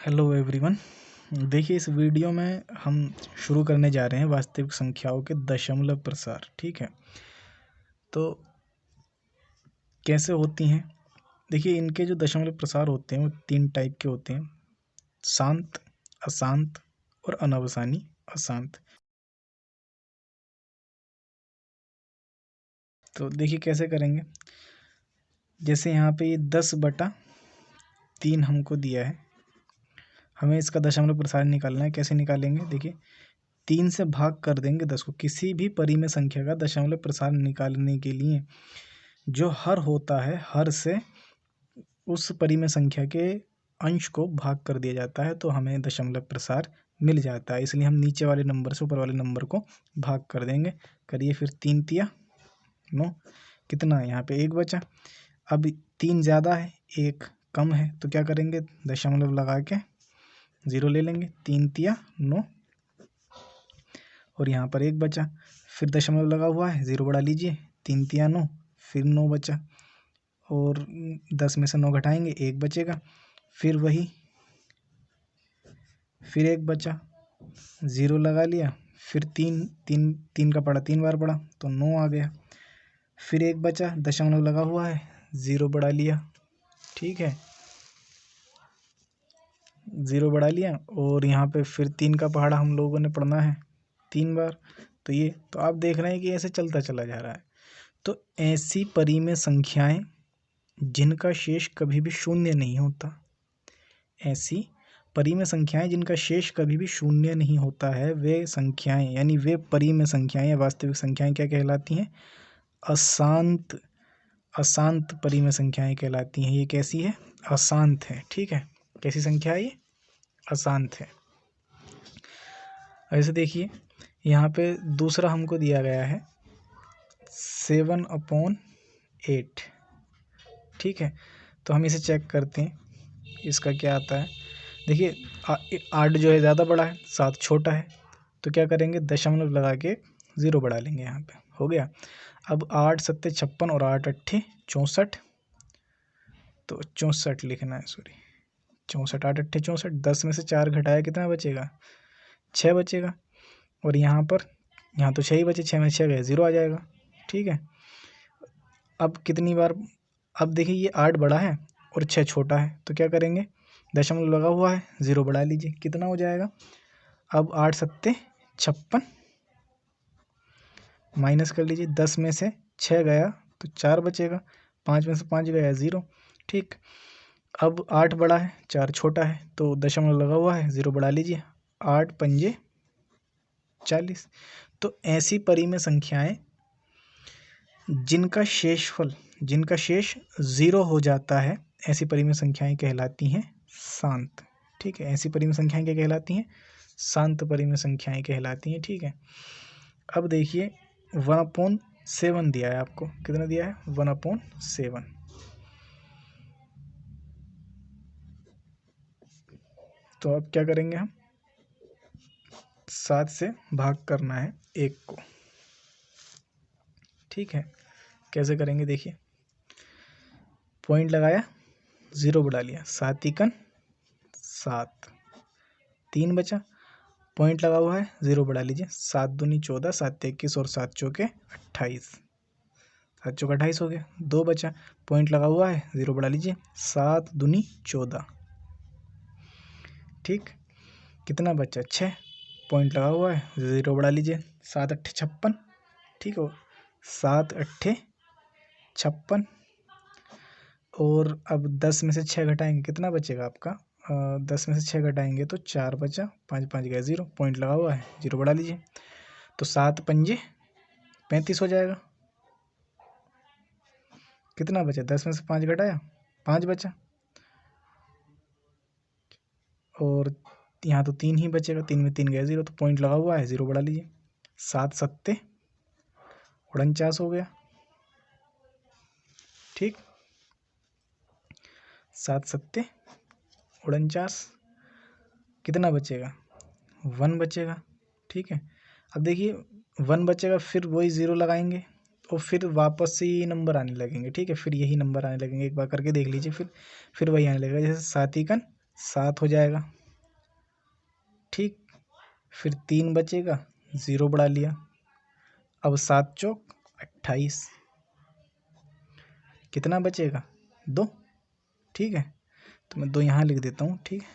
Hello everyone. देखिए, इस video में हम शुरू करने जा रहे हैं वास्तविक संख्याओं के दशमलव प्रसार। ठीक है, तो कैसे होती हैं? देखिए, इनके जो दशमलव प्रसार होते हैं वो 3 टाइप के होते हैं: शांत, अशांत और अनवसानी अशांत। तो देखिए कैसे करेंगे। जैसे यहाँ पे ये 10/3 हमको दिया है, हमें इसका दशमलव प्रसार निकालना है। कैसे निकालेंगे? देखिए, 3 से भाग कर देंगे 10 को। किसी भी परिमेय संख्या का दशमलव प्रसार निकालने के लिए जो हर होता है, हर से उस परिमेय संख्या के अंश को भाग कर दिया जाता है, तो हमें दशमलव प्रसार मिल जाता है। इसलिए हम नीचे वाले नंबर से ऊपर वाले नंबर को भाग कर देंगे। करिए फिर, 3 तिया 9, कितना है यहाँ पे 1 बचा। अब 3 ज़्यादा है, 1 कम है, तो क्या करेंगे? दशमलव लगा के 0 ले लेंगे। 3 तिया 9 और यहाँ पर 1 बचा। फिर दशमलव लगा हुआ है, 0 बढ़ा लीजिए। 3 तिया 9, फिर 9 बचा और 10 में से 9 घटाएंगे, 1 बचेगा। फिर वही, फिर 1 बचा, 0 लगा लिया। फिर 3 का पड़ा 3 बार पड़ा तो 9 आ गया। फिर 1 बचा, दशमलव लगा हुआ है, 0 बढ़ा लिया। ठीक है, 0 बढ़ा लिया और यहाँ पे फिर 3 का पहाड़ा हम लोगों ने पढ़ना है 3 बार। तो ये तो आप देख रहे हैं कि ऐसे चलता चला जा रहा है। तो ऐसी परिमेय संख्याएं जिनका शेष कभी भी शून्य नहीं होता, ऐसी परिमेय संख्याएं जिनका शेष कभी भी शून्य नहीं होता है, वे संख्याएं यानी वे परिमेय संख्याएं या वास्तविक संख्याएं क्या कहलाती हैं? अशांत अशांत परिमेय संख्याएं कहलाती हैं। ये कैसी है? अशांत है। ठीक है, कैसी संख्या है ये? अशांत है। ऐसे देखिए, यहाँ पे दूसरा हमको दिया गया है 7/8। ठीक है, तो हम इसे चेक करते हैं, इसका क्या आता है। देखिए, 8 जो है ज़्यादा बड़ा है, 7 छोटा है, तो क्या करेंगे? दशमलव लगा के 0 बढ़ा लेंगे। यहाँ पे हो गया। अब 8 7 56 और 8 8 64, तो 64 लिखना है, सॉरी 64। 8 8 64, 10 में से 4 घटाया कितना बचेगा? 6 बचेगा। और यहाँ तो 6 ही बचे, 6 में 6 गए, 0 आ जाएगा। ठीक है, अब कितनी बार? अब देखिए, ये 8 बड़ा है और 6 छोटा है, तो क्या करेंगे? दशमलव लगा हुआ है, 0 बढ़ा लीजिए, कितना हो जाएगा? अब 8 7 56 माइनस कर लीजिए, 10 में से 6 गया तो 4 बचेगा, 5 में से 5 गया 0। ठीक, अब 8 बड़ा है, 4 छोटा है, तो दशमलव लगा हुआ है, 0 बढ़ा लीजिए, 8 पंजे 40। तो ऐसी परिमेय संख्याएं जिनका शेष 0 हो जाता है, ऐसी परिमेय संख्याएं कहलाती हैं शांत। ठीक है, ऐसी परिमेय संख्याएं क्या कहलाती हैं? शांत परिमेय संख्याएं कहलाती हैं। ठीक है, अब देखिए 1/7 दिया है आपको। कितना दिया है? 1/7। तो अब क्या करेंगे हम? 7 से भाग करना है 1 को। ठीक है, कैसे करेंगे? देखिए, पॉइंट लगाया, 0 बढ़ा लिया, 7 एकन 7, 3 बचा, पॉइंट लगा हुआ है, 0 बढ़ा लीजिए, 7 दूनी 14, 7 21 और 7 चौके 28, 7 चौके 28 हो गया। 2 बचा, पॉइंट लगा हुआ है, 0 बढ़ा लीजिए, 7 दूनी 14। ठीक, कितना बचा? 6, पॉइंट लगा हुआ है, 0 बढ़ा लीजिए, 7 8 56। ठीक हो, 7 8 56 और अब 10 में से 6 घटाएंगे, कितना बचेगा आपका? 10 में से 6 घटाएंगे तो 4 बचा, 5 5 गया 0, पॉइंट लगा हुआ है, 0 बढ़ा लीजिए, तो 7 पंजे 35 हो जाएगा। कितना बचा? 10 में से 5 घटाया, 5 बचा, और यहाँ तो 3 ही बचेगा, 3 में 3 गया 0, तो पॉइंट लगा हुआ है, 0 बढ़ा लीजिए, 7 7 49 हो गया। ठीक, 7 7 49, कितना बचेगा? 1 बचेगा। ठीक है, अब देखिए 1 बचेगा, फिर वही 0 लगाएंगे और फिर वापस से ये नंबर आने लगेंगे। ठीक है, फिर यही नंबर आने लगेंगे, एक बार करके देख लीजिए। फिर वही आने लगेगा, जैसे 7 एकन 7 हो जाएगा। ठीक, फिर 3 बचेगा, 0 बढ़ा लिया। अब 7 चौक 28, कितना बचेगा 2। ठीक है, तो मैं 2 यहाँ लिख देता हूँ। ठीक है,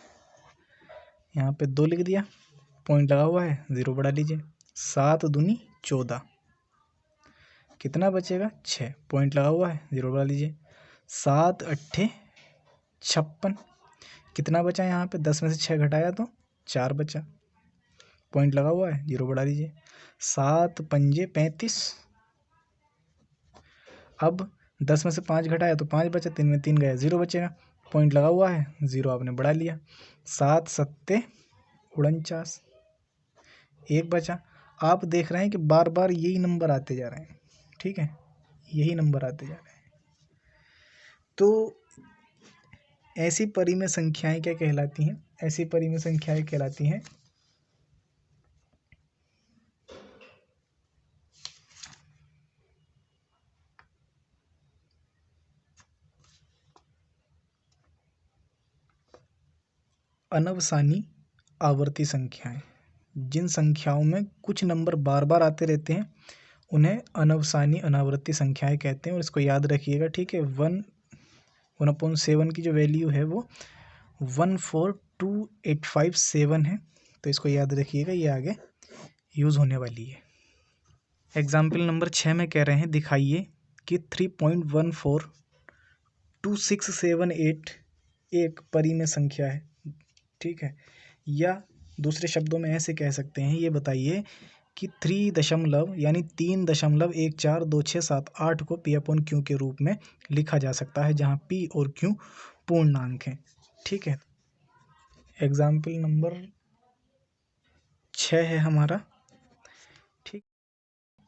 यहाँ पे 2 लिख दिया, पॉइंट लगा हुआ है, 0 बढ़ा लीजिए। 7 दूनी 14, कितना बचेगा 6, पॉइंट लगा हुआ है, 0 बढ़ा लीजिए। 7 अट्ठे 56, कितना बचा यहाँ पे, 10 में से 6 घटाया तो 4 बचा, पॉइंट लगा हुआ है, 0 बढ़ा दीजिए। 7 पंजे 35, अब 10 में से 5 घटाया तो 5 बचा, 3 में 3 गया, 0 बचेगा, पॉइंट लगा हुआ है, 0 आपने बढ़ा लिया। 7 सत्ते 49, 1 बचा। आप देख रहे हैं कि बार बार यही नंबर आते जा रहे हैं। ठीक है, यही नंबर आते जा रहे हैं। तो ऐसी परिमेय संख्याएं क्या कहलाती हैं? ऐसी परिमेय संख्याएं कहलाती हैं अनवसानी आवर्ती संख्याएं। जिन संख्याओं में कुछ नंबर बार बार आते रहते हैं उन्हें अनवसानी अनावर्ती संख्याएं कहते हैं। और इसको याद रखिएगा। ठीक है, 1/7 की जो वैल्यू है वो 14287 है, तो इसको याद रखिएगा, ये आगे यूज़ होने वाली है। एग्जाम्पल नंबर 6 में कह रहे हैं, दिखाइए कि 3.142678 एक परिमेय संख्या है। ठीक है, या दूसरे शब्दों में ऐसे कह सकते हैं, ये बताइए कि 3.14267 को P/Q के रूप में लिखा जा सकता है, जहाँ P और Q पूर्णांक हैं। ठीक है, एग्जाम्पल नंबर 6 है हमारा। ठीक,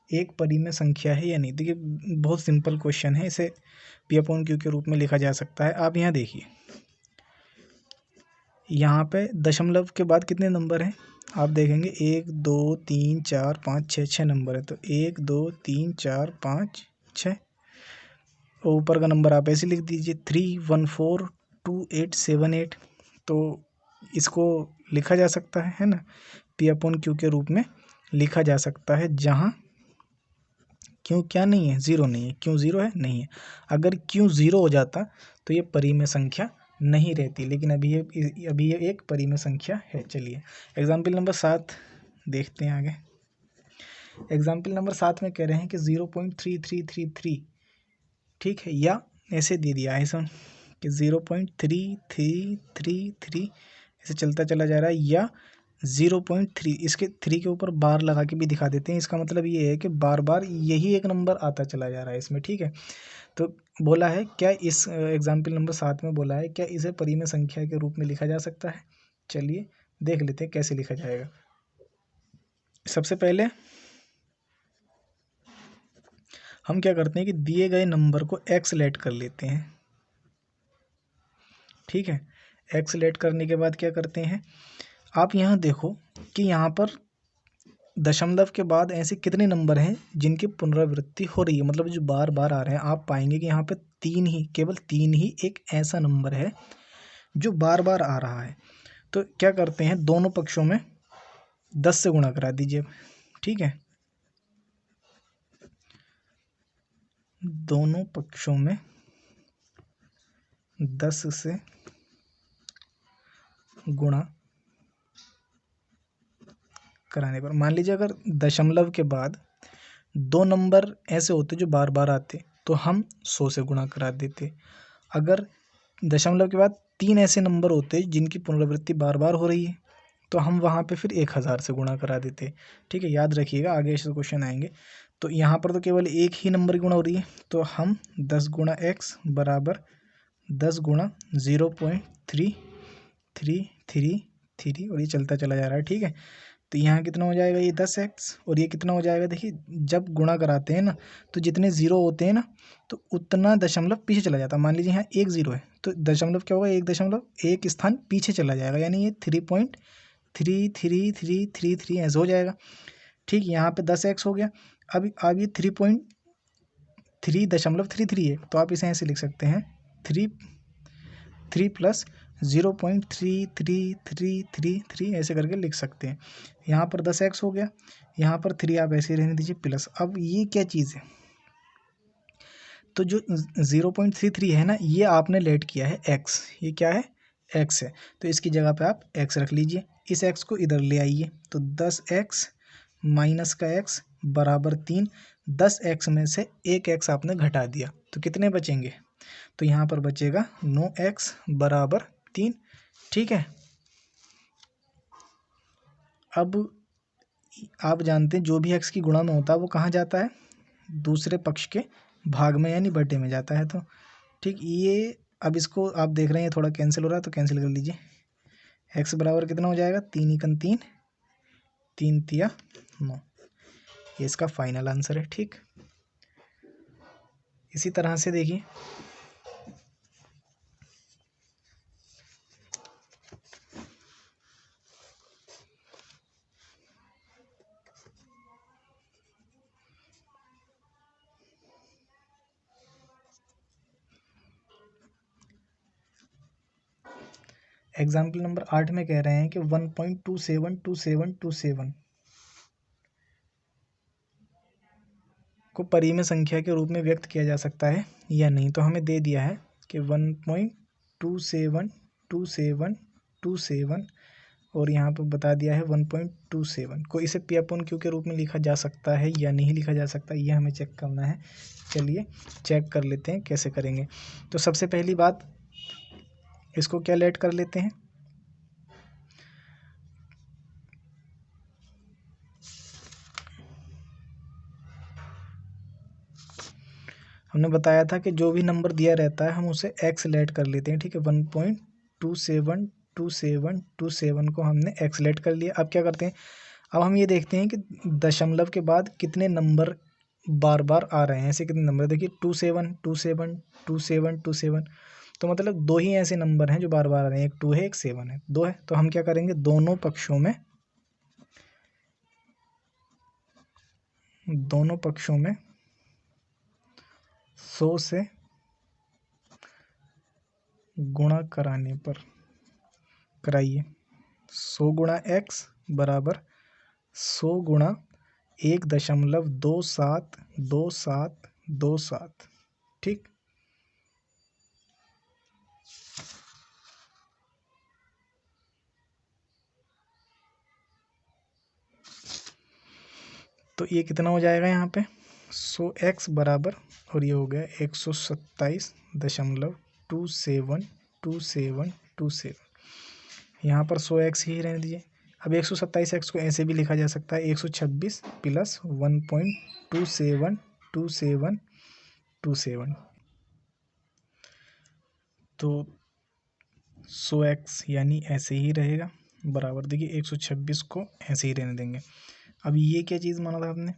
एक परिमेय संख्या है या नहीं? देखिए, बहुत सिंपल क्वेश्चन है, इसे P/Q के रूप में लिखा जा सकता है। आप यहाँ देखिए, यहाँ पे दशमलव के बाद कितने नंबर हैं? आप देखेंगे 1 2 3 4 5 6 नंबर है। तो 1 2 3 4 5 6, ऊपर का नंबर आप ऐसे लिख दीजिए 3142878। तो इसको लिखा जा सकता है ना, P/Q के रूप में लिखा जा सकता है, जहाँ क्यों क्या नहीं है, 0 नहीं है। क्यों 0 है? नहीं है। अगर क्यों 0 हो जाता तो ये परिमेय संख्या नहीं रहती, लेकिन अभी ये एक परिमेय संख्या है। चलिए एग्जाम्पल नंबर 7 देखते हैं आगे। एग्जाम्पल नंबर 7 में कह रहे हैं कि 0.3333, ठीक है, या ऐसे दे दिया है सर कि 0.3333 ऐसे चलता चला जा रहा है, या 0.3, इसके 3 के ऊपर बार लगा के भी दिखा देते हैं। इसका मतलब ये है कि बार बार यही एक नंबर आता चला जा रहा है इसमें। ठीक है, तो बोला है क्या इस एग्जाम्पल नंबर 7 में बोला है क्या इसे परिमेय संख्या के रूप में लिखा जा सकता है? चलिए देख लेते हैं कैसे लिखा जाएगा। सबसे पहले हम क्या करते हैं कि दिए गए नंबर को एक्सलेट कर लेते हैं। ठीक है, एक्सलेट करने के बाद क्या करते हैं, आप यहाँ देखो कि यहाँ पर दशमलव के बाद ऐसे कितने नंबर हैं जिनकी पुनरावृत्ति हो रही है, मतलब जो बार बार आ रहे हैं। आप पाएंगे कि यहाँ पे 3 ही, केवल 3 ही एक ऐसा नंबर है जो बार बार आ रहा है। तो क्या करते हैं, दोनों पक्षों में 10 से गुणा करा दीजिए। ठीक है, दोनों पक्षों में 10 से गुणा कराने पर, मान लीजिए अगर दशमलव के बाद 2 नंबर ऐसे होते जो बार बार आते तो हम 100 से गुणा करा देते। अगर दशमलव के बाद 3 ऐसे नंबर होते जिनकी पुनरावृत्ति बार बार हो रही है तो हम वहाँ पे फिर 1000 से गुणा करा देते। ठीक है, याद रखिएगा, आगे ऐसे क्वेश्चन आएंगे। तो यहाँ पर तो केवल एक ही नंबर की गुणा हो रही है, तो हम 10 गुणा x बराबर 10 गुणा 0.3333 और ये चलता चला जा रहा है। ठीक है, तो यहाँ कितना हो जाएगा, ये 10x, और ये कितना हो जाएगा, देखिए जब गुणा कराते हैं ना तो जितने 0 होते हैं ना तो उतना दशमलव पीछे चला जाता है। मान लीजिए यहाँ 1 0 है तो दशमलव क्या होगा, 1 स्थान पीछे चला जाएगा, यानी ये 3.33333 ऐसे हो जाएगा। ठीक, यहाँ पे 10x हो गया। अब ये 3.333 है, तो आप इसे ऐसे लिख सकते हैं 3 + 0.3333 ऐसे करके लिख सकते हैं। यहाँ पर 10x हो गया, यहाँ पर 3 आप ऐसे रहने दीजिए प्लस। अब ये क्या चीज़ है, तो जो 0.33 है ना, ये आपने लेट किया है x, ये क्या है, x है, तो इसकी जगह पे आप x रख लीजिए। इस x को इधर ले आइए, तो 10x माइनस का x बराबर 3। 10x में से एक x आपने घटा दिया, तो कितने बचेंगे, तो यहाँ पर बचेगा 9x बराबर 3। ठीक है, अब आप जानते हैं जो भी x की गुणा में होता है वो कहाँ जाता है, दूसरे पक्ष के भाग में यानी बटे में जाता है। तो ठीक, ये अब इसको आप देख रहे हैं थोड़ा कैंसिल हो रहा है, तो कैंसिल कर लीजिए। x बराबर कितना हो जाएगा, 3 एकम 3, 3 तिया 9, ये इसका फाइनल आंसर है। ठीक, इसी तरह से देखिए एग्जाम्पल नंबर 8 में कह रहे हैं कि 1.272727 को परिमेय संख्या के रूप में व्यक्त किया जा सकता है या नहीं। तो हमें दे दिया है कि 1.272727 और यहाँ पर बता दिया है 1.27 को इसे P अपॉन Q के रूप में लिखा जा सकता है या नहीं लिखा जा सकता, ये हमें चेक करना है। चलिए चेक कर लेते हैं कैसे करेंगे। तो सबसे पहली बात, इसको क्या लेट कर लेते हैं, हमने बताया था कि जो भी नंबर दिया रहता है हम उसे x लेट कर लेते हैं। ठीक है, 1.272727 को हमने x लेट कर लिया। अब क्या करते हैं, अब हम ये देखते हैं कि दशमलव के बाद कितने नंबर बार बार आ रहे हैं। ऐसे कितने नंबर, देखिए 27272727, तो मतलब दो ही ऐसे नंबर हैं जो बार बार आ रहे हैं, एक 2 है एक 7 है, 2 है। तो हम क्या करेंगे, दोनों पक्षों में 100 से गुणा कराइए। 100 गुणा x बराबर 100 गुणा 1.272727। ठीक, तो ये कितना हो जाएगा यहाँ पे 100x बराबर, और ये हो गया 127.272727। यहाँ पर 100x ही रहने दीजिए। अब 127x को ऐसे भी लिखा जा सकता है, 126 प्लस 1.272727, तो 100x यानी ऐसे ही रहेगा बराबर, देखिए 126 को ऐसे ही रहने देंगे। अब ये क्या चीज़ माना था आपने,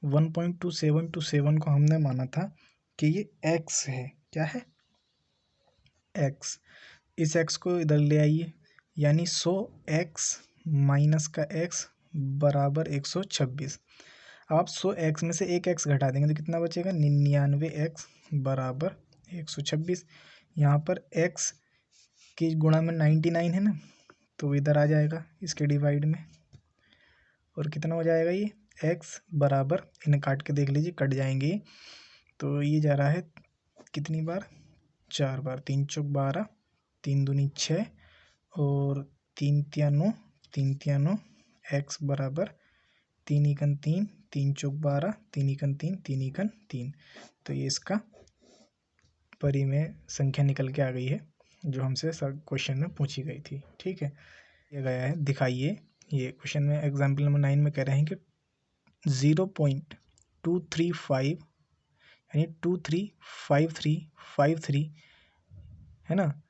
1.2727 को हमने माना था कि ये x है, क्या है, x। इस x को इधर ले आइए, यानी 100x माइनस का x बराबर 126। अब आप 100x में से एक x घटा देंगे तो कितना बचेगा, 99x बराबर 126। यहाँ पर x की गुणा में 99 है ना, तो इधर आ जाएगा इसके डिवाइड में, और कितना हो जाएगा ये x बराबर, इन्हें काट के देख लीजिए कट जाएंगे। तो ये जा रहा है कितनी बार, 4 बार, 3 चौक 12, 3 दूनी 6 और 3 तिया 9, 3 तिया 9, x बराबर 3 एकन 3, 3 चौक 12, 3 एकन 3, 3 एकन 3। तो ये इसका परिमेय संख्या निकल के आ गई है जो हमसे सब क्वेश्चन में पूछी गई थी। ठीक है, ये गया है, दिखाइए। ये क्वेश्चन में एग्जाम्पल नंबर 9 में कह रहे हैं कि 0.235 यानी 235353 है ना,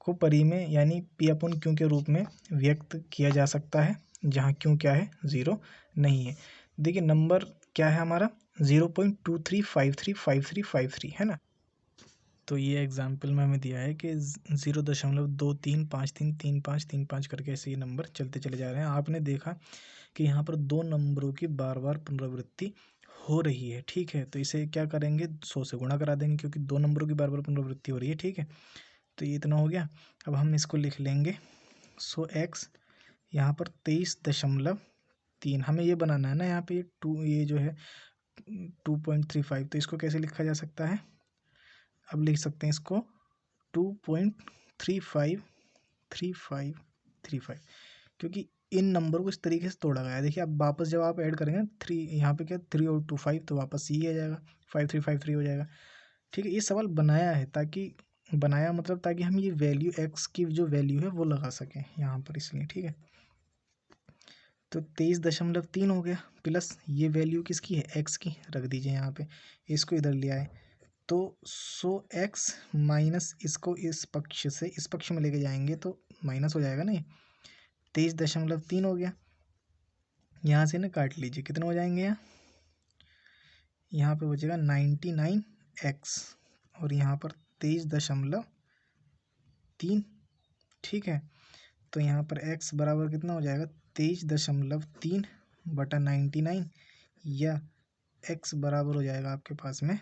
को परिमेय यानी P अपॉन Q के रूप में व्यक्त किया जा सकता है, जहाँ Q क्या है, 0 नहीं है। देखिए नंबर क्या है हमारा, 0.235353 है ना। तो ये एग्जाम्पल में हमें दिया है कि 0.23533535 करके ऐसे ये नंबर चलते चले जा रहे हैं। आपने देखा कि यहाँ पर दो नंबरों की बार बार पुनरावृत्ति हो रही है। ठीक है, तो इसे क्या करेंगे, 100 से गुणा करा देंगे क्योंकि दो नंबरों की बार बार पुनरावृत्ति हो रही है। ठीक है, तो ये इतना हो गया। अब हम इसको लिख लेंगे 100x यहाँ पर 23.3, हमें ये बनाना है ना यहाँ पे ये जो है 2.35, तो इसको कैसे लिखा जा सकता है, अब लिख सकते हैं इसको 2.353535, क्योंकि इन नंबर को इस तरीके से तोड़ा गया है। देखिए अब वापस जब आप ऐड करेंगे 3, यहाँ पे क्या 3 और 2 5, तो वापस सी आ जाएगा, 5353 हो जाएगा। ठीक है, ये सवाल बनाया है बनाया मतलब ताकि हम ये वैल्यू x की जो वैल्यू है वो लगा सकें यहाँ पर, इसलिए। ठीक है, तो 23.3 हो गया, प्लस ये वैल्यू किसकी है, x की, रख दीजिए यहाँ पे, इसको इधर ले आए, तो 100x माइनस इसको इस पक्ष से इस पक्ष में लेके जाएंगे तो माइनस हो जाएगा ना, ये 23.3 हो गया। यहाँ से ना काट लीजिए, कितने हो जाएंगे, यहाँ पे बचेगा 99x और यहाँ पर 23.3। ठीक है, तो यहाँ पर x बराबर कितना हो जाएगा, 23.3 बटा 99, या x बराबर हो जाएगा आपके पास में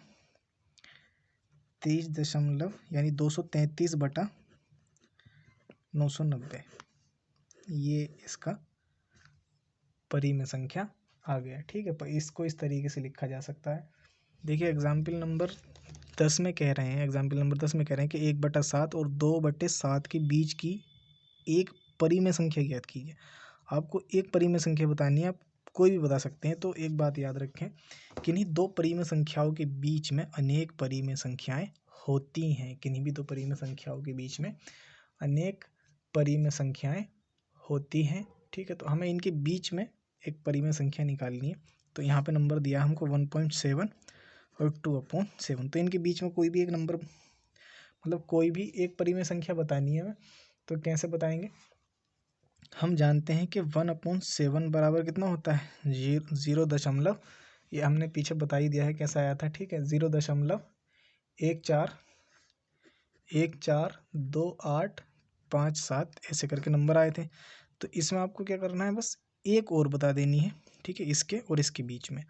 23 यानी 233 बटा 990, ये इसका परिमेय संख्या आ गया। ठीक है, पर इसको इस तरीके से लिखा जा सकता है। देखिए एग्जाम्पल नंबर 10 में कह रहे हैं कि 1/7 और 2/7 के बीच की एक परिमेय संख्या ज्ञात कीजिए। आपको एक परिमेय संख्या बतानी है, आप कोई भी बता सकते हैं। तो एक बात याद रखें, किन्हीं दो परिमेय संख्याओं के बीच में अनेक परिमेय संख्याएं होती हैं। किन्हीं भी दो परिमेय संख्याओं के बीच में अनेक परिमेय संख्याएं होती हैं। ठीक है, तो हमें इनके बीच में एक परिमेय संख्या निकालनी है। तो यहाँ पे नंबर दिया हमको 1.7 और 2/7, तो इनके बीच में कोई भी एक नंबर, मतलब कोई भी एक परिमेय संख्या बतानी है हमें। तो कैसे बताएंगे, हम जानते हैं कि 1/7 बराबर कितना होता है, 0, ये हमने पीछे बता ही दिया है कैसा आया था। ठीक है, 0.142857 ऐसे करके नंबर आए थे। तो इसमें आपको क्या करना है, बस एक और बता देनी है। ठीक है, इसके और इसके बीच में।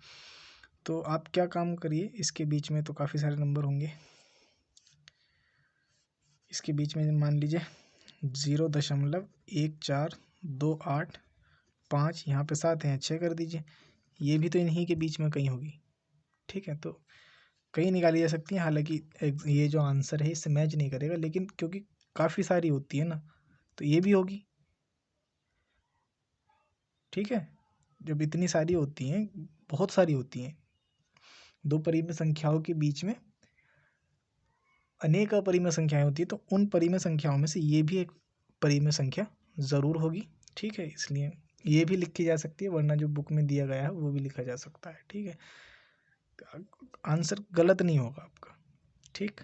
तो आप क्या काम करिए, इसके बीच में तो काफ़ी सारे नंबर होंगे, इसके बीच में मान लीजिए 0.1428, यहाँ पे 7 हैं, 6 कर दीजिए, ये भी तो इन्हीं के बीच में कहीं होगी। ठीक है, तो कहीं निकाली जा सकती है। हालांकि ये जो आंसर है इससे मैच नहीं करेगा, लेकिन क्योंकि काफ़ी सारी होती है ना, तो ये भी होगी। ठीक है, जब इतनी सारी होती हैं, बहुत सारी होती हैं, दो परिमेय संख्याओं के बीच में अनेक अपरिमेय संख्याएं होती है, तो उन परिमेय संख्याओं में से ये भी एक परिमेय संख्या ज़रूर होगी। ठीक है, इसलिए ये भी लिखी जा सकती है, वरना जो बुक में दिया गया है वो भी लिखा जा सकता है। ठीक है, आंसर गलत नहीं होगा आपका। ठीक।